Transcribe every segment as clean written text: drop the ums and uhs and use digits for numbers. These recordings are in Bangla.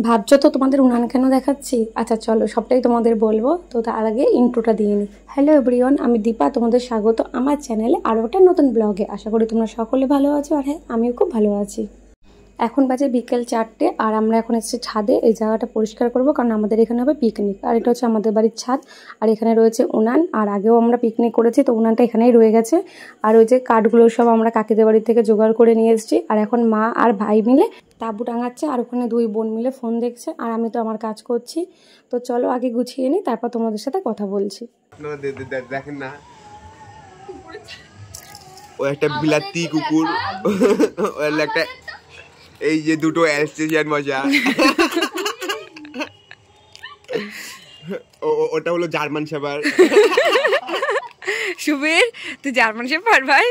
ভাবছো তো তোমাদের উনান কেন দেখাচ্ছি? আচ্ছা চলো সবটাই তোমাদের বলবো। তো তার আগে ইন্ট্রোটা দিয়ে নিই। হ্যালো এভরিওয়ান, আমি দীপা, তোমাদের স্বাগত আমার চ্যানেলে আরও একটা নতুন ব্লগে। আশা করি তোমরা সকলে ভালো আছো, আর হ্যাঁ আমিও খুব ভালো আছি। এখন বাজে বিকেল 4টে আর আমরা এখন এসেছি ছাদে এই জায়গাটা পরিষ্কার করব, কারণ আমাদের এখানে হবে পিকনিক। আর এটা হচ্ছে আমাদের বাড়ির ছাদ, আর এখানে রয়েছে উনান। আর আগেও আমরা পিকনিক করেছি, তো উনানটা এখানেই রয়ে গেছে। আর ওই যে কাঠগুলো সব আমরা কাকিদের বাড়ি থেকে জোগাড় করে নিয়ে এসেছি। আর এখন মা আর ভাই মিলে তাঁবু টাঙাচ্ছে, আর ওখানে দুই বোন মিলে ফোন দেখছে, আর আমি তো আমার কাজ করছি। তো চলো আগে গুছিয়ে নিই, তারপর তোমাদের সাথে কথা বলছি। দেখেন না, ও একটা বিলাতি কুকুর, একটা এই যে দুটো অ্যালসেশিয়ান মজা, ওটা হলো জার্মান শেফার্ড। সুবীর, তুই জার্মান শেফার্ড ভাই?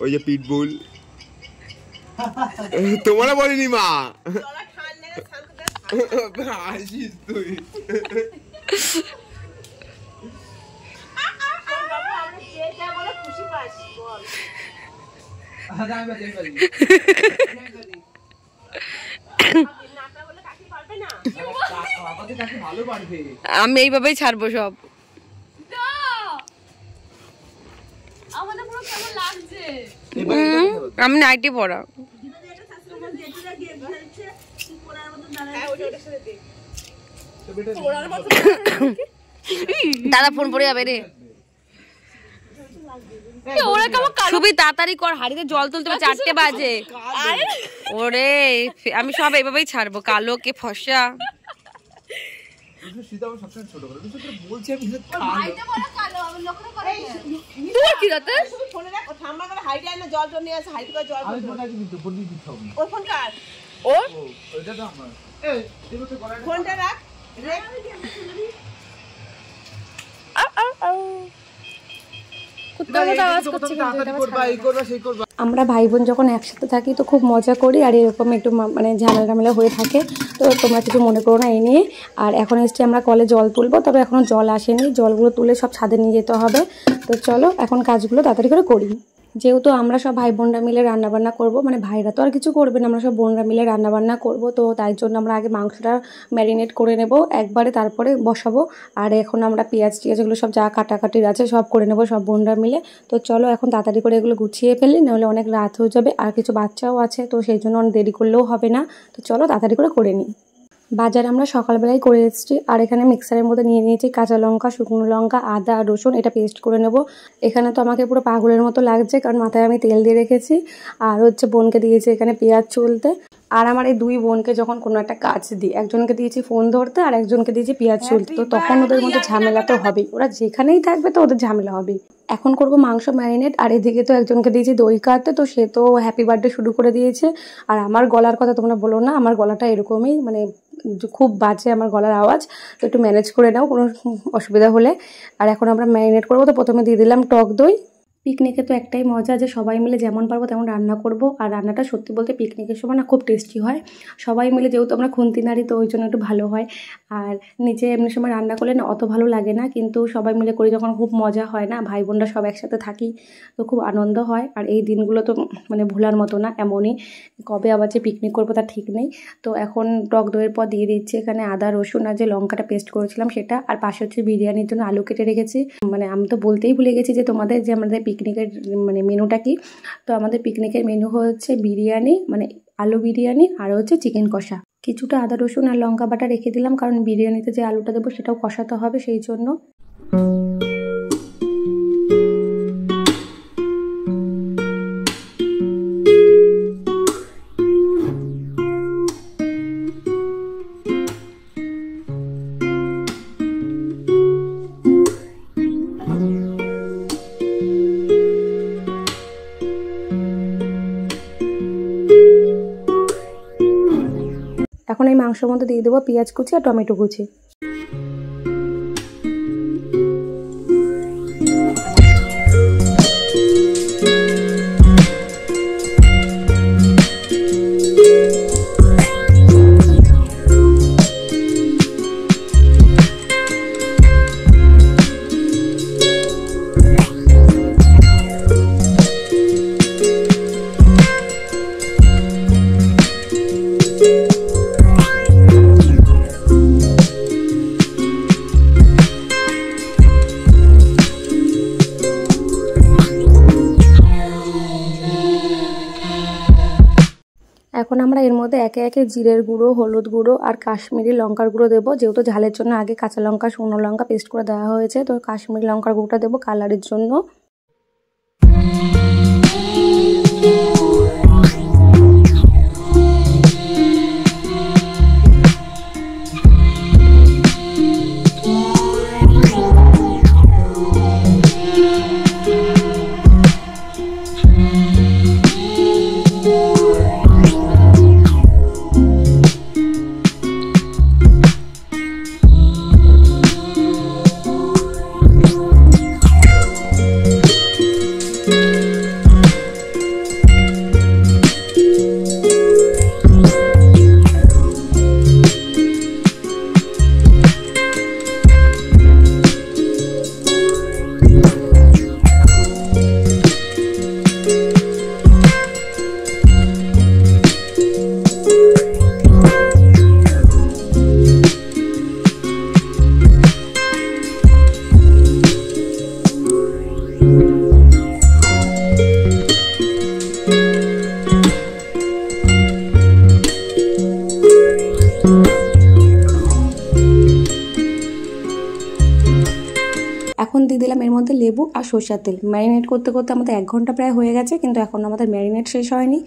ওই যে পিটবুল। তোমারা বলিনি মা, আসিস তুই। আমি এইভাবেই ছাড়বো সব। আমি নাইটি পড়া। দাদা ফোন পড়ে যাবে রে। খুবই তাড়াতাড়ি কর, হাড়িতে জল তুলতে হবে, 4টে বাজে। ওরে আমি সব এইভাবেই ছাড়বো, কালো কে ফর্সা। আমরা ভাই বোন যখন একসাথে থাকি তো খুব মজা করি, আর এরকম একটু মানে ঝামেলা হয়ে থাকে। তো তোমরা কিছু মনে করো না এই নিয়ে। আর এখন এসছি আমরা কলে জল তুলবো, তবে এখনো জল আসেনি। জলগুলো তুলে সব ছাদে নিয়ে যেতে হবে। তো চলো এখন কাজগুলো তাড়াতাড়ি করে করি। যেহেতু আমরা সব ভাই বোনরা মিলে রান্নাবান্না করব, মানে ভাইরা তো আর কিছু করবে না, আমরা সব বোনরা মিলে রান্নাবান্না করব। তো তাই জন্য আমরা আগে মাংসটা ম্যারিনেট করে নেব একবারে, তারপরে বসাবো। আর এখন আমরা পেঁয়াজ এগুলো সব যা কাটাকাটির আছে সব করে নেব সব বোনরা মিলে। তো চলো এখন তাড়াতাড়ি করে এগুলো গুছিয়ে ফেলি, নাহলে অনেক রাত হয়ে যাবে। আর কিছু বাচ্চাও আছে, তো সেই জন্য অনেক দেরি করলেও হবে না। তো চলো তাড়াতাড়ি করে নিই। বাজার আমরা সকালবেলায় করে এসেছি। আর এখানে মিক্সারের মধ্যে নিয়ে নিয়েছি কাঁচা লঙ্কা, শুকনো লঙ্কা, আদা, রসুন, এটা পেস্ট করে নেব। এখানে তো আমাকে পুরো পাগলের মতো লাগছে, কারণ মাথায় আমি তেল দিয়ে রেখেছি। আর হচ্ছে বোনকে দিয়েছি এখানে পেঁয়াজ চুলতে। আর আমার এই দুই বোনকে যখন কোনো একটা কাজ দিই, একজনকে দিয়েছি ফোন ধরতে আর একজনকে দিয়েছি পেঁয়াজ চুলতে, তো তখন ওদের মধ্যে ঝামেলা তো হবেই। ওরা যেখানেই থাকবে তো ওদের ঝামেলা হবেই। এখন করব মাংস ম্যারিনেট। আর এদিকে তো একজনকে দিয়েছি দই কাটতে, তো সে তো হ্যাপি বার্থডে শুরু করে দিয়েছে। আর আমার গলার কথা তোমরা বলো না, আমার গলাটা এরকমই, মানে খুব বাজে আমার গলার আওয়াজ। তো একটু ম্যানেজ করে নাও কোনো অসুবিধা হলে। আর এখন আমরা ম্যারিনেট করবো। তো প্রথমে দিয়ে দিলাম টক দই। পিকনিকে তো একটাই মজা যে সবাই মিলে যেমন পারবো তেমন রান্না করব। আর রান্নাটা সত্যি বলতে পিকনিকের সময় না খুব টেস্টি হয়। সবাই মিলে, যেহেতু আমরা খুন্তি নাড়ি, তো ওই জন্য একটু ভালো হয়। আর নিচে এমনি সময় রান্না করলে না অত ভালো লাগে না, কিন্তু সবাই মিলে করি যখন খুব মজা হয় না, ভাই বোনরা সব একসাথে থাকি তো খুব আনন্দ হয়। আর এই দিনগুলো তো মানে ভোলার মতো না, এমনই। কবে আবার যে পিকনিক করবো তার ঠিক নেই। তো এখন টক দইয়ের পর দিয়ে দিচ্ছি এখানে আদা, রসুন আর যে লঙ্কাটা পেস্ট করেছিলাম সেটা। আর পাশে হচ্ছে বিরিয়ানির জন্য আলু কেটে রেখেছি। মানে আমি তো বলতেই ভুলে গেছি যে তোমাদের যে আমাদের পিকনিকের মানে মেনুটা কি। তো আমাদের পিকনিকের মেনু হচ্ছে বিরিয়ানি, মানে আলু বিরিয়ানি, আর হচ্ছে চিকেন কষা। কিছুটা আদা, রসুন আর লঙ্কা বাটা রেখে দিলাম, কারণ বিরিয়ানিতে যে আলুটা দেবো সেটাও কষাতে হবে, সেই জন্য। এখন এই মাংসের মধ্যে দিয়ে দেবো পেঁয়াজ কুচি আর টমেটো কুচি। এখন আমরা এর মধ্যে একে একে জিরের গুঁড়ো, হলুদ গুঁড়ো আর কাশ্মীরি লঙ্কার গুঁড়ো দেবো। যেহেতু ঝালের জন্য আগে কাঁচা লঙ্কা, শুকনো লঙ্কা পেস্ট করে দেওয়া হয়েছে, তো কাশ্মীরি লঙ্কার গুঁড়োটা দেবো কালারের জন্য। এখন দিয়ে দিলাম এর মধ্যে লেবু আর সরষের তেল। ম্যারিনেট করতে করতে আমাদের 1 ঘন্টা প্রায় হয়ে গেছে, কিন্তু এখন আমাদের ম্যারিনেট শেষ হয়নি।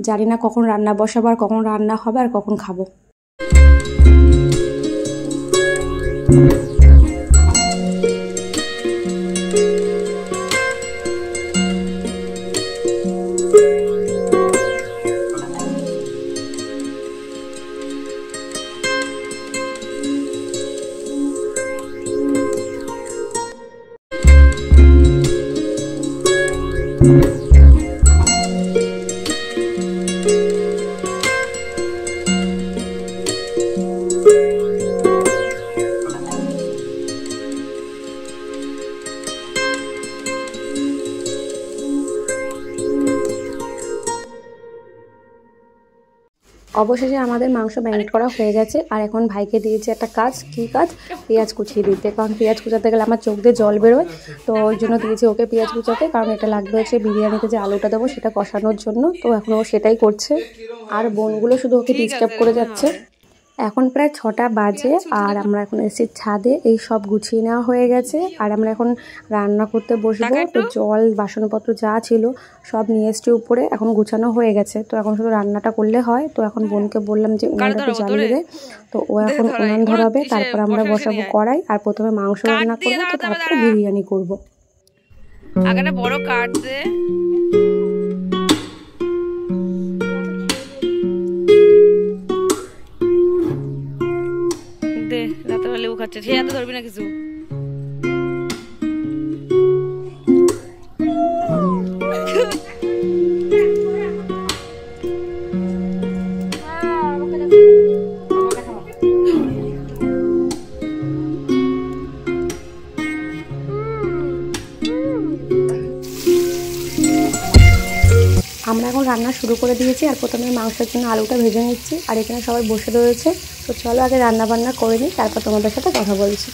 জানি না কখন রান্না বসাবো, আর কখন রান্না হবে, আর কখন খাবো। অবশেষে আমাদের মাংস ম্যারিনেট করা হয়ে গেছে। আর এখন ভাইকে দিয়েছে একটা কাজ। কী কাজ? পেঁয়াজ কুচিয়ে দিতে, কারণ পেঁয়াজ কুচাতে গেলে আমার চোখ দিয়ে জল বেরোয়, তো ওই জন্য দিয়েছি ওকে পেঁয়াজ কুচাতে, কারণ এটা লাগবে হচ্ছে বিরিয়ানিতে যে আলুটা দেবো সেটা কষানোর জন্য। তো এখন ও সেটাই করছে, আর বোনগুলো শুধু ওকে ডিস্টার্ব করে যাচ্ছে। এখন প্রায় 6টা বাজে, আর আমরা এখন এসেছি ছাদে। এই সব গুছিয়ে নেওয়া হয়ে গেছে, আর আমরা এখন রান্না করতে বসবো। তো জল, বাসনপত্র যা ছিল সব নিয়ে এসছি উপরে, এখন গুছানো হয়ে গেছে। তো এখন শুধু রান্নাটা করলে হয়। তো এখন বোনকে বললাম যে উনানটা একটু জ্বালিয়ে দেয়, তো ও এখন উনান ধরাবে। তারপর আমরা বসাবো কড়াই, আর প্রথমে মাংস রান্না করবো, তো তারপরে বিরিয়ানি করবো। আগে না বড় কাট দে, রাতে লেবু খাচ্ছে, সে হাতে ধরবি না কিছু। আমরা এখন রান্না শুরু করে দিয়েছি, আর প্রথমে মাংসের জন্য আলুটা ভেজে নিচ্ছি। আর এখানে সবাই বসে রয়েছে। তো চলো আগে রান্না বান্না করে নিই, তারপর তোমাদের সাথে কথা বলছি।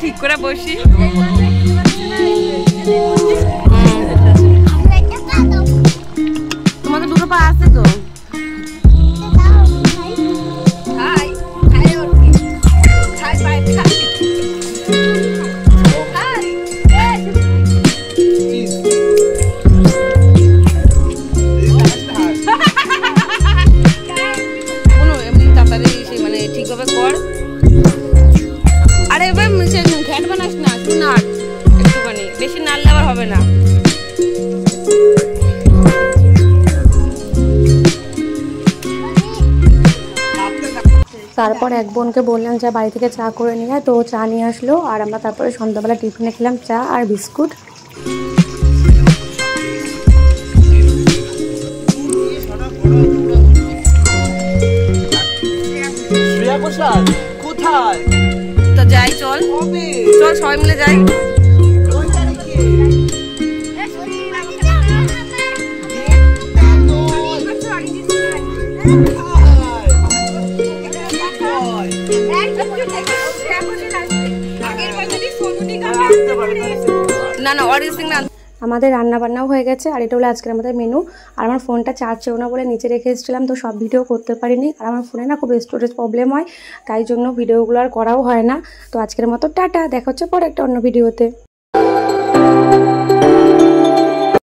ঠিক করে বসি। তোমাদের দুটো পা আছে তো? এমনি তাড়াতাড়ি মানে ঠিকভাবে কর। আরে ঘ্যাট বানাস না, একটু নাড়, একটুখানি, বেশি নাড়লে আবার হবে না। তারপর এক বোনকে বললাম যে বাড়ি থেকে চা করে নিয়ে আয়, তো চা নিয়ে আসলো। আর আমরা তারপরে সন্ধ্যাবেলা টিফিনে খেলাম চা আর বিস্কুট। তো যাই, চল চল সবাই মিলে যাই। না না অরিজিৎ সিং না। আমাদের রান্না বান্নাও হয়ে গেছে আর এটা হলো আজকের আমাদের মেনু। আর আমার ফোনটা চার্জ ছিল না বলে নিচে রেখে এসেছিলাম, তো সব ভিডিও করতে পারিনি। আর আমার ফোনে না খুব স্টোরেজ প্রবলেম হয়, তাই জন্য ভিডিওগুলো আর করাও হয় না। তো আজকের মতো টাটা, দেখা হচ্ছে পরে একটা অন্য ভিডিওতে।